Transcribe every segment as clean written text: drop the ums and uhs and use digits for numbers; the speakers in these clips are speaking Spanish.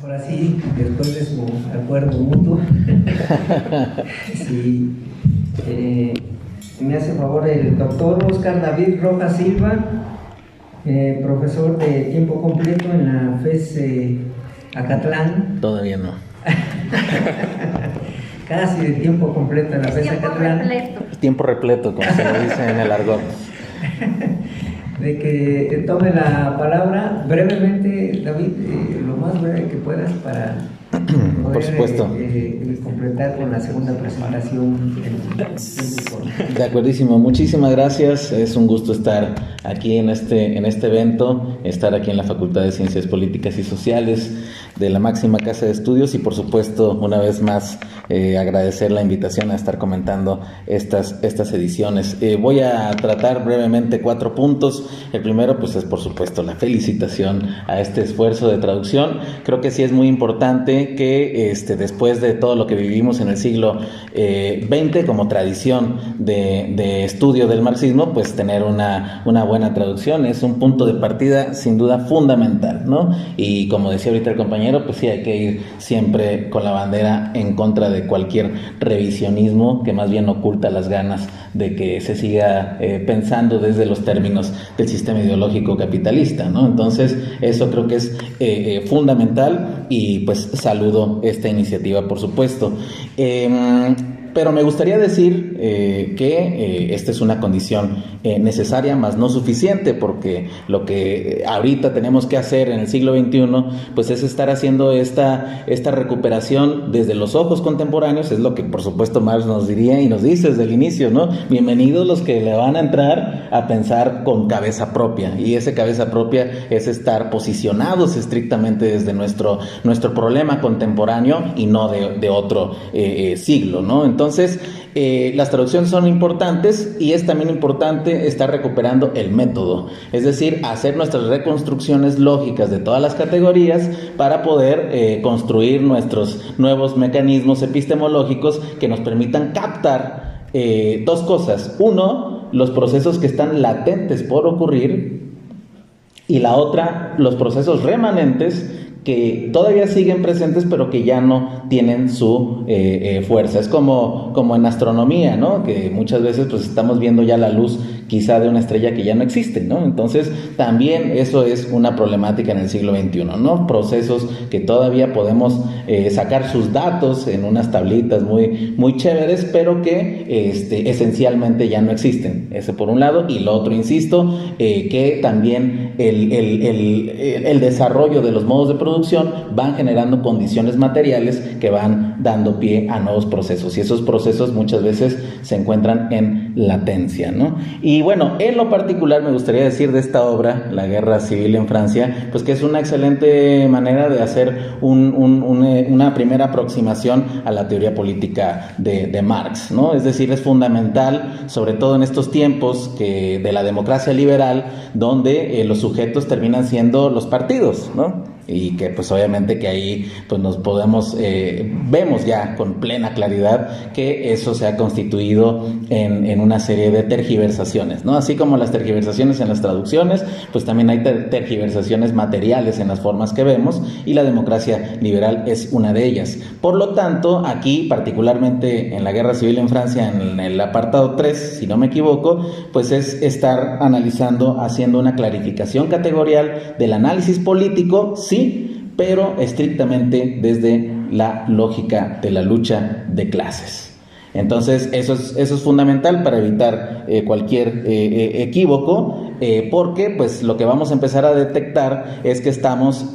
Ahora sí, después de su acuerdo mutuo, sí, me hace favor el doctor Oscar David Rojas Silva, profesor de tiempo completo en la FES Acatlán. Todavía no. Casi de tiempo completo en la FES Acatlán. Tiempo repleto, como se lo dice en el argot. De que tome la palabra brevemente, David, lo más breve que puedas para poder, por supuesto, completar con la segunda presentación. De acuerdísimo, muchísimas gracias. Es un gusto estar aquí en este evento, estar aquí en la Facultad de Ciencias Políticas y Sociales de la máxima casa de estudios y por supuesto una vez más agradecer la invitación a estar comentando estas ediciones. Voy a tratar brevemente 4 puntos. El primero pues es por supuesto la felicitación a este esfuerzo de traducción. Creo que sí es muy importante que después de todo lo que vivimos en el siglo XX como tradición de estudio del marxismo, pues tener una buena traducción es un punto de partida sin duda fundamental, ¿no? Y como decía ahorita el compañero, pues sí hay que ir siempre con la bandera en contra de cualquier revisionismo que más bien oculta las ganas de que se siga pensando desde los términos del sistema ideológico capitalista, ¿no? Entonces eso creo que es fundamental y pues saludo esta iniciativa por supuesto. Pero me gustaría decir que esta es una condición necesaria, más no suficiente, porque lo que ahorita tenemos que hacer en el siglo XXI, pues es estar haciendo esta recuperación desde los ojos contemporáneos, es lo que por supuesto Marx nos diría y nos dice desde el inicio, ¿no? Bienvenidos los que le van a entrar a pensar con cabeza propia, y esa cabeza propia es estar posicionados estrictamente desde nuestro problema contemporáneo y no de otro siglo, ¿no? Entonces, las traducciones son importantes y es también importante estar recuperando el método, es decir, hacer nuestras reconstrucciones lógicas de todas las categorías para poder construir nuestros nuevos mecanismos epistemológicos que nos permitan captar 2 cosas. Uno, los procesos que están latentes por ocurrir, y la otra, los procesos remanentes que todavía siguen presentes pero que ya no tienen su fuerza. Es como en astronomía, ¿no? Que muchas veces pues estamos viendo ya la luz quizá de una estrella que ya no existe, ¿no? Entonces también eso es una problemática en el siglo XXI, ¿no? Procesos que todavía podemos sacar sus datos en unas tablitas muy chéveres, pero que esencialmente ya no existen. Eso por un lado. Y lo otro, insisto, que también el desarrollo de los modos de producción van generando condiciones materiales que van dando pie a nuevos procesos, y esos procesos muchas veces se encuentran en latencia, ¿no? Y bueno, en lo particular me gustaría decir de esta obra, La Guerra Civil en Francia, pues que es una excelente manera de hacer una primera aproximación a la teoría política de Marx, ¿no? Es decir, es fundamental, sobre todo en estos tiempos de la democracia liberal, donde los sujetos terminan siendo los partidos, ¿no? Y que pues obviamente que ahí pues nos vemos ya con plena claridad que eso se ha constituido en una serie de tergiversaciones, ¿no? Así como las tergiversaciones en las traducciones, pues también hay tergiversaciones materiales en las formas que vemos, y la democracia liberal es una de ellas. Por lo tanto, aquí particularmente en La Guerra Civil en Francia, en el apartado 3, si no me equivoco, pues es estar analizando, haciendo una clarificación categorial del análisis político, sí, pero estrictamente desde la lógica de la lucha de clases. Entonces eso es fundamental para evitar cualquier equívoco, porque pues lo que vamos a empezar a detectar es que estamos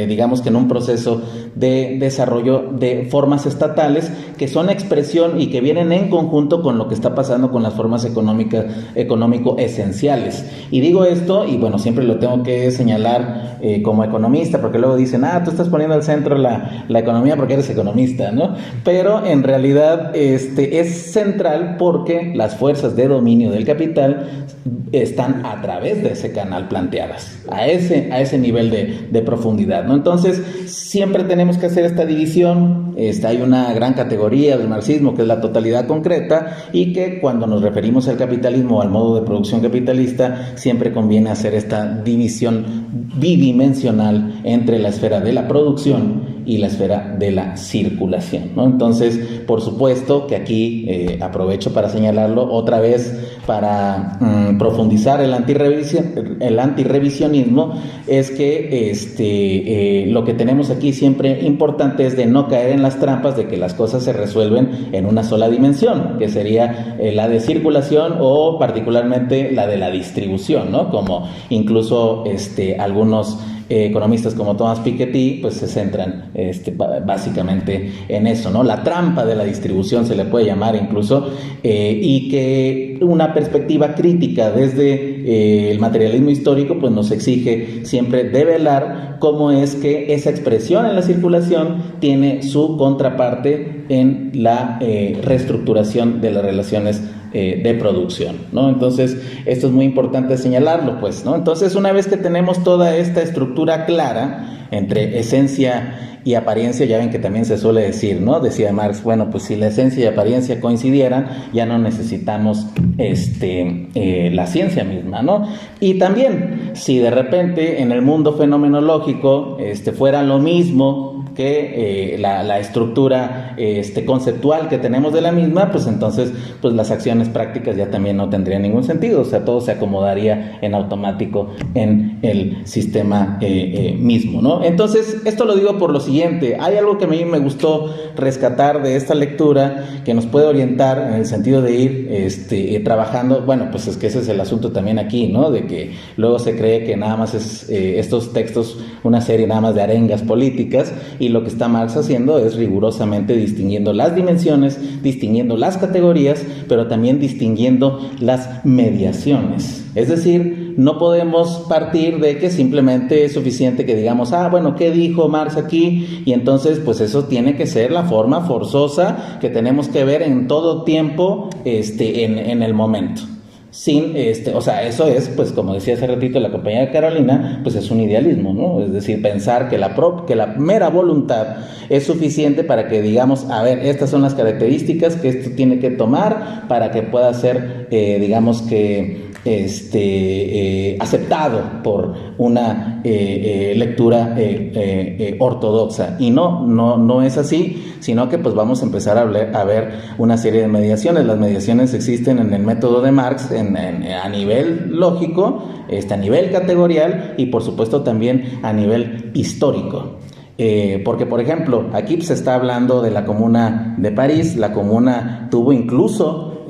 digamos que en un proceso de desarrollo de formas estatales que son expresión y que vienen en conjunto con lo que está pasando con las formas económico esenciales. Y digo esto, y bueno, siempre lo tengo que señalar como economista, porque luego dicen, tú estás poniendo al centro la economía porque eres economista, ¿no? Pero en realidad es central porque las fuerzas de dominio del capital capital están a través de ese canal planteadas, a ese nivel de profundidad, ¿no? Entonces, siempre tenemos que hacer esta división. Hay una gran categoría del marxismo que es la totalidad concreta, y que cuando nos referimos al capitalismo o al modo de producción capitalista, siempre conviene hacer esta división bidimensional entre la esfera de la producción y la esfera de la circulación, ¿no? Entonces, por supuesto que aquí aprovecho para señalarlo otra vez para profundizar el antirrevisionismo, es que lo que tenemos aquí siempre importante es de no caer en las trampas de que las cosas se resuelven en una sola dimensión, que sería la de circulación o particularmente la de la distribución, ¿no? Como incluso algunos economistas como Thomas Piketty pues se centran básicamente en eso, ¿no? La trampa de la distribución se le puede llamar incluso, y que una perspectiva crítica desde el materialismo histórico pues nos exige siempre develar cómo es que esa expresión en la circulación tiene su contraparte en la reestructuración de las relaciones de producción, ¿no? Entonces, esto es muy importante señalarlo, pues, ¿no? Entonces, una vez que tenemos toda esta estructura clara entre esencia y apariencia, ya ven que también se suele decir, ¿no? Decía Marx, bueno, pues si la esencia y apariencia coincidieran, ya no necesitamos la ciencia misma, ¿no? Y también, si de repente en el mundo fenomenológico fuera lo mismo que la estructura conceptual que tenemos de la misma, pues entonces pues las acciones prácticas ya también no tendrían ningún sentido, o sea, todo se acomodaría en automático en el sistema mismo, ¿no? Entonces, esto lo digo por lo siguiente: hay algo que a mí me gustó rescatar de esta lectura que nos puede orientar en el sentido de ir trabajando. Bueno, pues es que ese es el asunto también aquí, ¿no? De que luego se cree que nada más es estos textos una serie nada más de arengas políticas, y lo que está Marx haciendo es rigurosamente distinguiendo las dimensiones, distinguiendo las categorías, pero también distinguiendo las mediaciones. Es decir, no podemos partir de que simplemente es suficiente que digamos, bueno, ¿qué dijo Marx aquí? Y entonces, pues eso tiene que ser la forma forzosa que tenemos que ver en todo tiempo, en el momento. Sin, o sea, eso es, pues como decía hace ratito la compañera Carolina, pues es un idealismo, ¿no? Es decir, pensar que la mera voluntad es suficiente para que digamos, a ver, estas son las características que esto tiene que tomar para que pueda ser, digamos que aceptado por una lectura ortodoxa, y no es así, sino que pues vamos a empezar a ver una serie de mediaciones. Las mediaciones existen en el método de Marx a nivel lógico, a nivel categorial y por supuesto también a nivel histórico. Porque, por ejemplo, aquí se está hablando de la Comuna de París. La Comuna tuvo incluso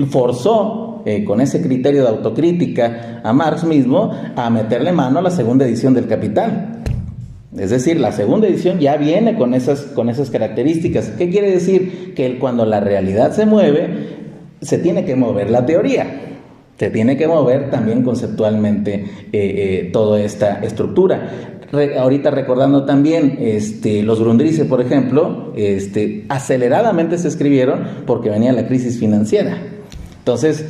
forzó con ese criterio de autocrítica a Marx mismo a meterle mano a la segunda edición del Capital. Es decir, la segunda edición ya viene con esas características. ¿Qué quiere decir? Que cuando la realidad se mueve, se tiene que mover la teoría, se tiene que mover también conceptualmente toda esta estructura. Ahorita recordando también los Grundrisse, por ejemplo, aceleradamente se escribieron porque venía la crisis financiera. Entonces,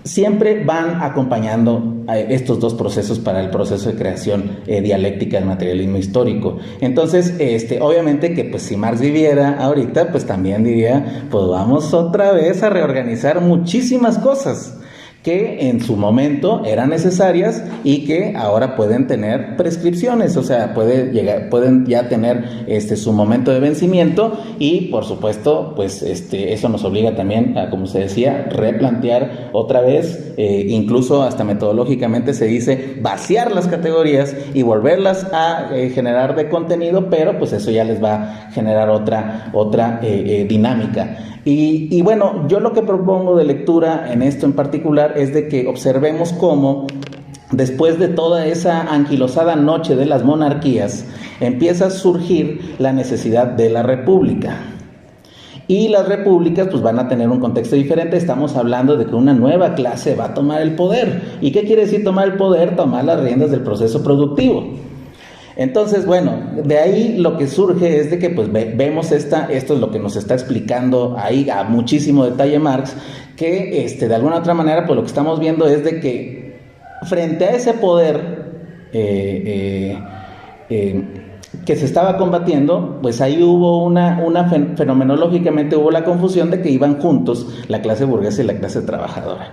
siempre van acompañando a estos dos procesos para el proceso de creación dialéctica del materialismo histórico. Entonces, obviamente que pues si Marx viviera ahorita, pues también diría, pues vamos otra vez a reorganizar muchísimas cosas que en su momento eran necesarias y que ahora pueden tener prescripciones, o sea, pueden ya tener su momento de vencimiento, y por supuesto, pues eso nos obliga también a, como se decía, replantear otra vez, incluso hasta metodológicamente se dice vaciar las categorías y volverlas a generar de contenido, pero pues eso ya les va a generar otra dinámica. Y bueno, yo lo que propongo de lectura en esto en particular es de que observemos cómo después de toda esa anquilosada noche de las monarquías empieza a surgir la necesidad de la república. Y las repúblicas pues van a tener un contexto diferente. Estamos hablando de que una nueva clase va a tomar el poder. ¿Y qué quiere decir tomar el poder? Tomar las riendas del proceso productivo. Entonces, bueno, de ahí lo que surge es de que pues vemos esto es lo que nos está explicando ahí a muchísimo detalle Marx, que de alguna u otra manera pues lo que estamos viendo es de que frente a ese poder que se estaba combatiendo, pues ahí hubo fenomenológicamente hubo la confusión de que iban juntos la clase burguesa y la clase trabajadora.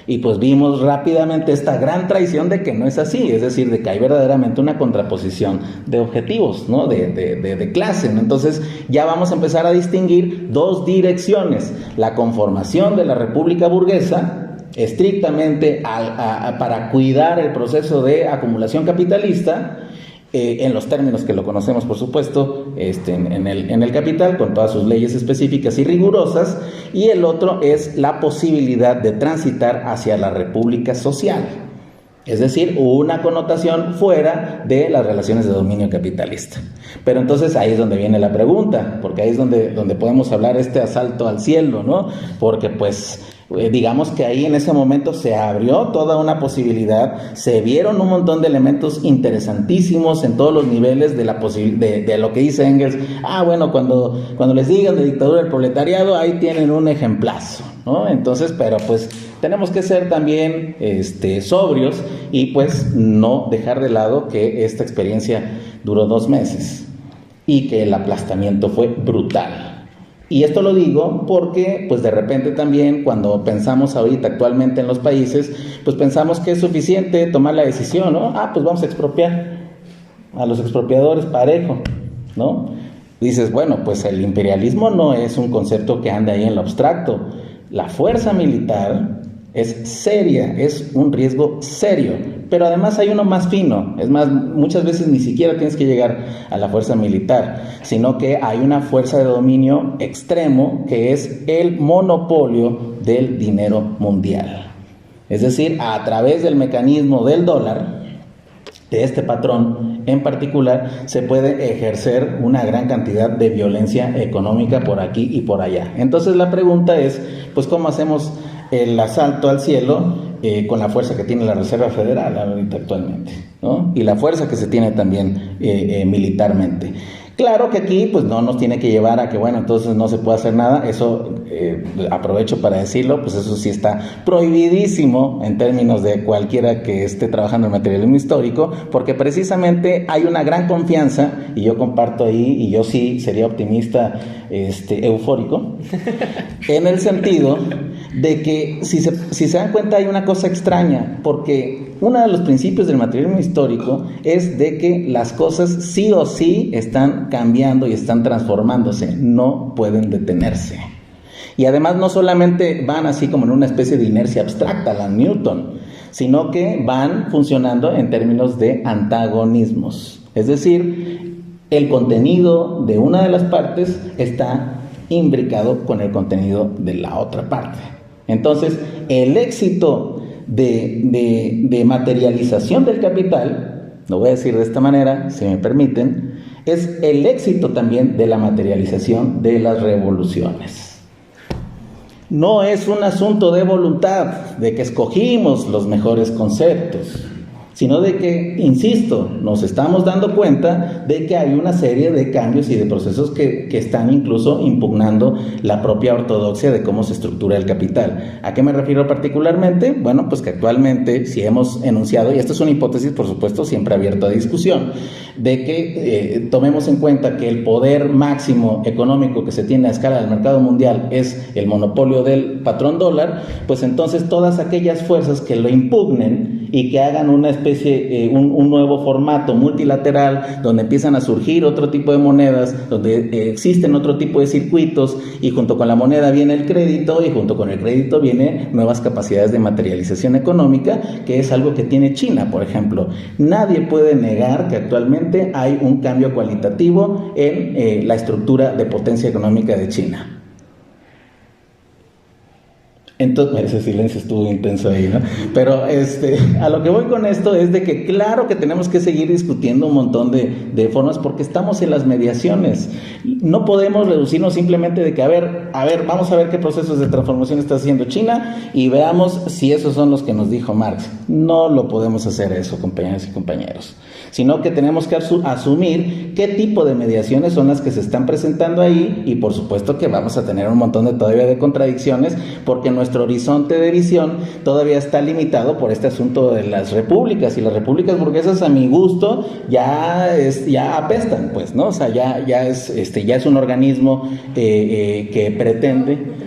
Y pues vimos rápidamente esta gran traición de que no es así, es decir, de que hay verdaderamente una contraposición de objetivos, ¿no? de clase, ¿no? Entonces ya vamos a empezar a distinguir dos direcciones: la conformación de la república burguesa, estrictamente para cuidar el proceso de acumulación capitalista, en los términos que lo conocemos, por supuesto, en el Capital, con todas sus leyes específicas y rigurosas, y el otro es la posibilidad de transitar hacia la república social, es decir, una connotación fuera de las relaciones de dominio capitalista. Pero entonces ahí es donde viene la pregunta, porque ahí es donde podemos hablar asalto al cielo, ¿no? Porque pues digamos que ahí en ese momento se abrió toda una posibilidad, se vieron un montón de elementos interesantísimos en todos los niveles de lo que dice Engels. Bueno, cuando les digan de dictadura del proletariado, ahí tienen un ejemplazo, ¿no? Entonces, pero pues tenemos que ser también sobrios y pues no dejar de lado que esta experiencia duró 2 meses y que el aplastamiento fue brutal. Y esto lo digo porque pues de repente también cuando pensamos ahorita actualmente en los países, pues pensamos que es suficiente tomar la decisión, ¿no? Pues vamos a expropiar a los expropiadores parejo, ¿no? Dices, bueno, pues el imperialismo no es un concepto que ande ahí en lo abstracto. La fuerza militar es seria, es un riesgo serio, pero además hay uno más fino. Es más, muchas veces ni siquiera tienes que llegar a la fuerza militar, sino que hay una fuerza de dominio extremo que es el monopolio del dinero mundial. Es decir, a través del mecanismo del dólar, de este patrón en particular, se puede ejercer una gran cantidad de violencia económica por aquí y por allá. Entonces la pregunta es, pues ¿cómo hacemos el asalto al cielo con la fuerza que tiene la Reserva Federal ahorita actualmente, ¿no? Y la fuerza que se tiene también militarmente? Claro que aquí pues no nos tiene que llevar a que bueno, entonces no se puede hacer nada. Eso aprovecho para decirlo, pues eso sí está prohibidísimo en términos de cualquiera que esté trabajando en materialismo histórico, porque precisamente hay una gran confianza, y yo comparto ahí, y yo sí sería optimista eufórico, en el sentido de que si se dan cuenta hay una cosa extraña, porque uno de los principios del materialismo histórico es de que las cosas sí o sí están cambiando y están transformándose, no pueden detenerse. Y además no solamente van así como en una especie de inercia abstracta, la Newton, sino que van funcionando en términos de antagonismos. Es decir, el contenido de una de las partes está imbricado con el contenido de la otra parte. Entonces, el éxito de materialización del capital, lo voy a decir de esta manera, si me permiten, es el éxito también de la materialización de las revoluciones. No es un asunto de voluntad, de que escogimos los mejores conceptos, sino de que, insisto, nos estamos dando cuenta de que hay una serie de cambios y de procesos que están incluso impugnando la propia ortodoxia de cómo se estructura el capital. ¿A qué me refiero particularmente? Bueno, pues que actualmente si hemos enunciado, y esto es una hipótesis por supuesto siempre abierta a discusión, de que tomemos en cuenta que el poder máximo económico que se tiene a escala del mercado mundial es el monopolio del patrón dólar, pues entonces todas aquellas fuerzas que lo impugnen y que hagan una especie, un nuevo formato multilateral, donde empiezan a surgir otro tipo de monedas, donde existen otro tipo de circuitos, y junto con la moneda viene el crédito, y junto con el crédito viene nuevas capacidades de materialización económica, que es algo que tiene China, por ejemplo. Nadie puede negar que actualmente hay un cambio cualitativo en la estructura de potencia económica de China. Entonces, ese silencio estuvo intenso ahí, ¿no? Pero a lo que voy con esto es de que claro que tenemos que seguir discutiendo un montón de formas porque estamos en las mediaciones. No podemos reducirnos simplemente de que, a ver, vamos a ver qué procesos de transformación está haciendo China y veamos si esos son los que nos dijo Marx. No lo podemos hacer eso, compañeras y compañeros, sino que tenemos que asumir qué tipo de mediaciones son las que se están presentando ahí y por supuesto que vamos a tener un montón todavía de contradicciones porque nuestro horizonte de visión todavía está limitado por este asunto de las repúblicas y las repúblicas burguesas a mi gusto ya apestan, pues, ¿no? O sea, ya es un organismo que pretende...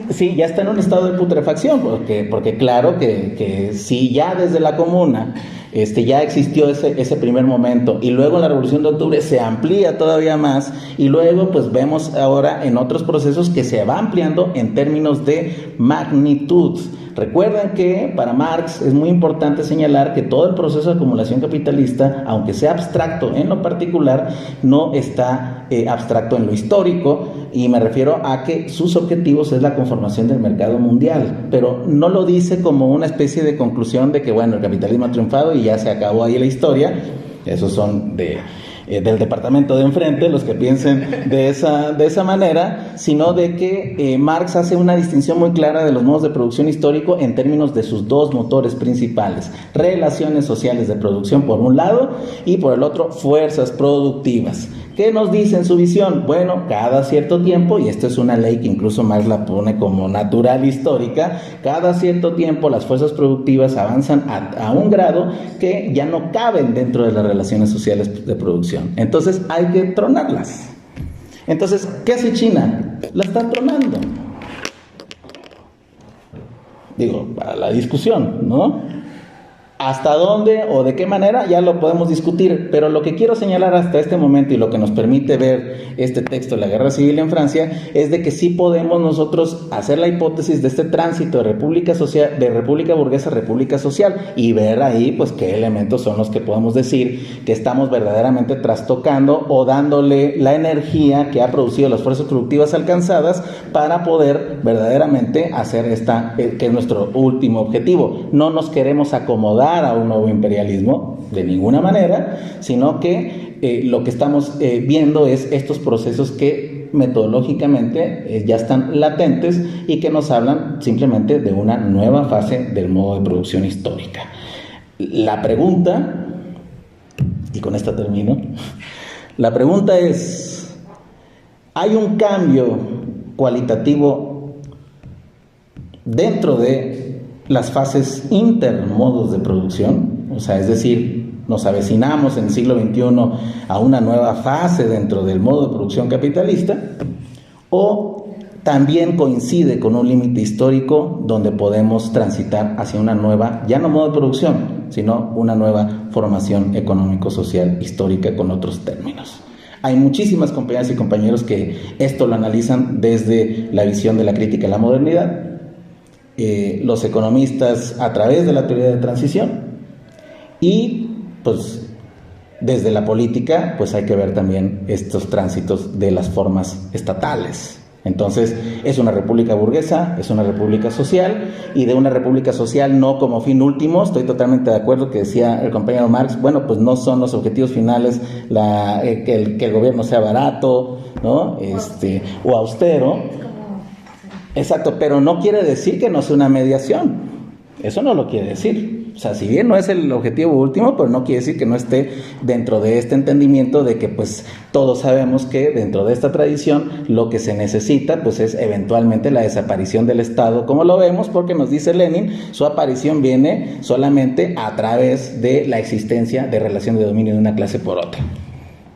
Sí, ya está en un estado de putrefacción, porque claro que si ya desde la Comuna ya existió ese primer momento y luego en la Revolución de Octubre se amplía todavía más y luego pues vemos ahora en otros procesos que se va ampliando en términos de magnitud. Recuerden que para Marx es muy importante señalar que todo el proceso de acumulación capitalista, aunque sea abstracto en lo particular, no está abstracto en lo histórico, y me refiero a que sus objetivos es la conformación del mercado mundial, pero no lo dice como una especie de conclusión de que bueno, el capitalismo ha triunfado y ya se acabó ahí la historia. Esos son del departamento de enfrente, los que piensen de esa manera, sino de que Marx hace una distinción muy clara de los modos de producción histórico en términos de sus dos motores principales: relaciones sociales de producción por un lado y por el otro fuerzas productivas. ¿Qué nos dice en su visión? Bueno, cada cierto tiempo, y esto es una ley que incluso Marx la pone como natural histórica, cada cierto tiempo las fuerzas productivas avanzan a un grado que ya no caben dentro de las relaciones sociales de producción. Entonces hay que tronarlas. Entonces, ¿qué hace China? La está tronando. Digo, para la discusión, ¿no? ¿Hasta dónde o de qué manera? Ya lo podemos discutir, pero lo que quiero señalar hasta este momento y lo que nos permite ver este texto de la Guerra Civil en Francia es de que sí podemos nosotros hacer la hipótesis de este tránsito de república burguesa a república social y ver ahí pues qué elementos son los que podemos decir que estamos verdaderamente trastocando o dándole la energía que ha producido las fuerzas productivas alcanzadas para poder verdaderamente hacer que es nuestro último objetivo. No nos queremos acomodar a un nuevo imperialismo de ninguna manera, sino que lo que estamos viendo es estos procesos que metodológicamente ya están latentes y que nos hablan simplemente de una nueva fase del modo de producción histórica. La pregunta, y con esta termino, la pregunta es: ¿hay un cambio cualitativo dentro de las fases intermodos de producción? O sea, es decir, nos avecinamos en el siglo XXI a una nueva fase dentro del modo de producción capitalista, o también coincide con un límite histórico donde podemos transitar hacia una nueva, ya no modo de producción, sino una nueva formación económico-social histórica con otros términos. Hay muchísimas compañeras y compañeros que esto lo analizan desde la visión de la crítica a la modernidad, los economistas a través de la teoría de transición, y pues desde la política pues hay que ver también estos tránsitos de las formas estatales. Entonces, es una república burguesa, es una república social, y de una república social no como fin último. Estoy totalmente de acuerdo que decía el compañero Marx, bueno, pues no son los objetivos finales que el gobierno sea barato, ¿no? O austero. Exacto, pero no quiere decir que no sea una mediación. Eso no lo quiere decir. O sea, si bien no es el objetivo último, pero no quiere decir que no esté dentro de este entendimiento de que pues todos sabemos que dentro de esta tradición lo que se necesita pues es eventualmente la desaparición del Estado, como lo vemos, porque nos dice Lenin, su aparición viene solamente a través de la existencia de relación de dominio de una clase por otra.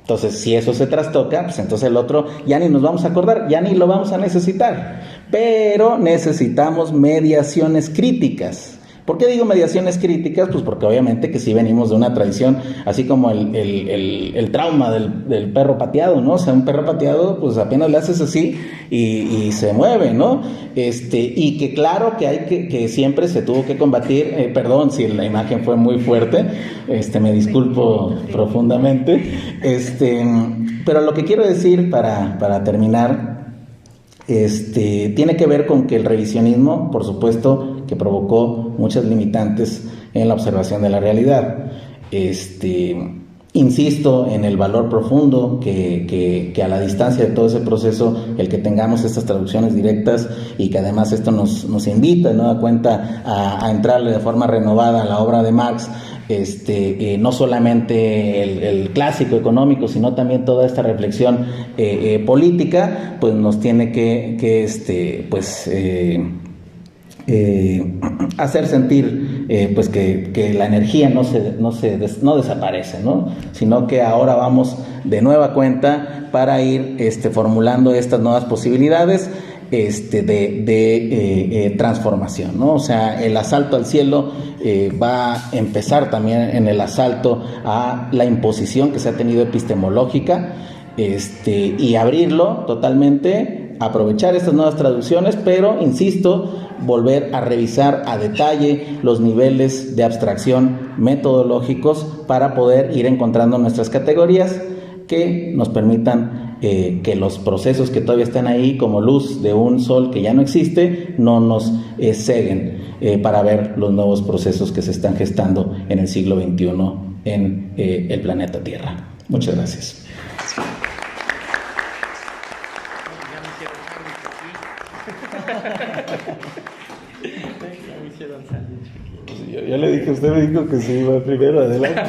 Entonces, si eso se trastoca, pues entonces el otro ya ni nos vamos a acordar, ya ni lo vamos a necesitar. Pero necesitamos mediaciones críticas. ¿Por qué digo mediaciones críticas? Pues porque obviamente que sí venimos de una tradición, así como el trauma del perro pateado, ¿no? O sea, un perro pateado, pues apenas le haces así y se mueve, ¿no? Y que claro que siempre se tuvo que combatir, perdón si la imagen fue muy fuerte, me disculpo profundamente, pero lo que quiero decir para terminar tiene que ver con que el revisionismo, por supuesto, que provocó muchas limitantes en la observación de la realidad. Insisto en el valor profundo que a la distancia de todo ese proceso, el que tengamos estas traducciones directas y que además esto nos invita, ¿no?, a cuenta a entrarle de forma renovada a la obra de Marx, no solamente el clásico económico, sino también toda esta reflexión política, pues nos tiene que hacer sentir pues que la energía no desaparece, ¿no?, sino que ahora vamos de nueva cuenta para ir formulando estas nuevas posibilidades de transformación, ¿no? O sea, el asalto al cielo va a empezar también en el asalto a la imposición que se ha tenido epistemológica, y abrirlo totalmente, aprovechar estas nuevas traducciones, pero insisto, volver a revisar a detalle los niveles de abstracción metodológicos para poder ir encontrando nuestras categorías que nos permitan que los procesos que todavía están ahí como luz de un sol que ya no existe no nos ceguen para ver los nuevos procesos que se están gestando en el siglo XXI en el planeta Tierra. Muchas gracias. Yo le dije, usted me dijo que se iba primero, adelante.